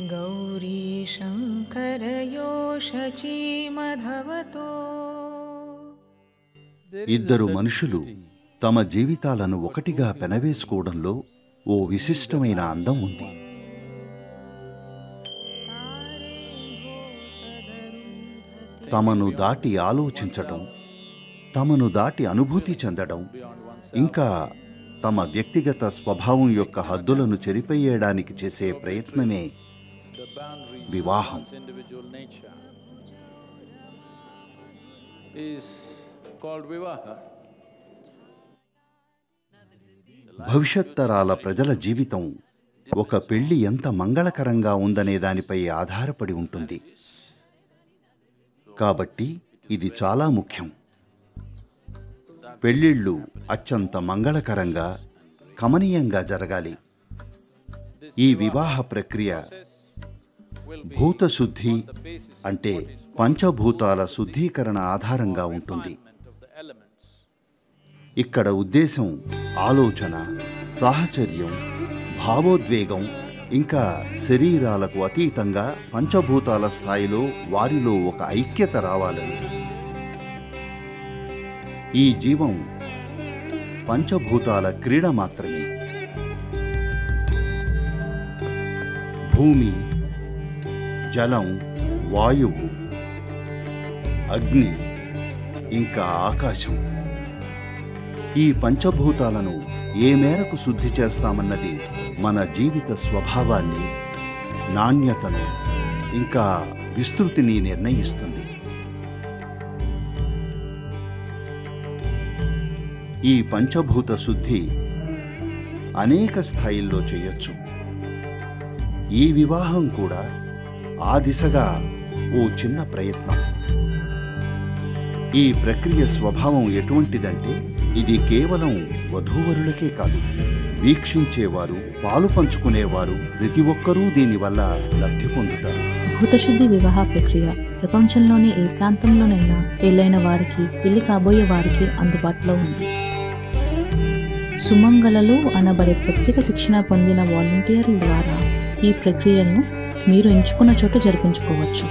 गौरी शङ्करयो शचीमधवतो. ఇద్దరు మనుషులు తమ జీవితాలను ఒకటిగా పెనవేసుకోవడంలో ఓ విశిష్టమైన అందం ఉంది. తమను దాటి ఆలోచించడం, తమను దాటి అనుభూతి చెందడం, ఇంకా తమ వ్యక్తిగత స్వభావం యొక్క హద్దులను చెరిపేయడానికి చేసే ప్రయత్నమే వివాహం. భవిష్యత్ తరాల ప్రజల జీవితం ఒక పెళ్లి ఎంత మంగళకరంగా ఉందనే దానిపై ఆధారపడి ఉంటుంది. కాబట్టి ఇది చాలా ముఖ్యం. పెళ్ళిళ్ళు అత్యంత మంగళకరంగా, కమనీయంగా జరగాలి. ఈ వివాహ ప్రక్రియ భూతశుద్ధి అంటే పంచభూతాల శుద్ధీకరణ ఆధారంగా ఉంటుంది. ఇక్కడ ఉద్దేశం ఆలోచన, సాహచర్యం, భావోద్వేగం ఇంకా శరీరాలకు అతీతంగా పంచభూతాల స్థాయిలో వారిలో ఒక ఐక్యత రావాలని. ఈ జీవం పంచభూతాల క్రీడ మాత్రమే. భూమి, జలం, వాయువు, అగ్ని ఇంకా ఆకాశం, ఈ పంచభూతాలను ఏ మేరకు శుద్ధి చేస్తామన్నది మన జీవిత స్వభావాన్ని, నాణ్యతను ఇంకా విస్తృతిని నిర్ణయిస్తుంది. ఈ పంచభూత శుద్ధి అనేక స్థాయిల్లో చేయొచ్చు. ఈ వివాహం కూడా ఆ దిశగా ఓ చిన్న ప్రయత్నం. ఈ ప్రక్రియ స్వభావం ఎటువంటిదంటే ఇది కేవలం వధూవరులకే కాదు, వీక్షించేవారు, పాలు పంచుకునేవారు ప్రతి ఒక్కరూ దీనివల్ల లబ్ధి పొందుతారు. భూతశుద్ధి వివాహ ప్రక్రియ ప్రపంచంలోని ఏ ప్రాంతంలోనైనా పెళ్ళైన వారికి, పెళ్లి కాబోయే వారికి అందుబాటులో ఉంది. సుమంగళలు అనబడే ప్రత్యేక శిక్షణ పొందిన వాలంటీర్ల ద్వారా ఈ ప్రక్రియను మీరు ఎంచుకున్న చోట జరిపించుకోవచ్చు.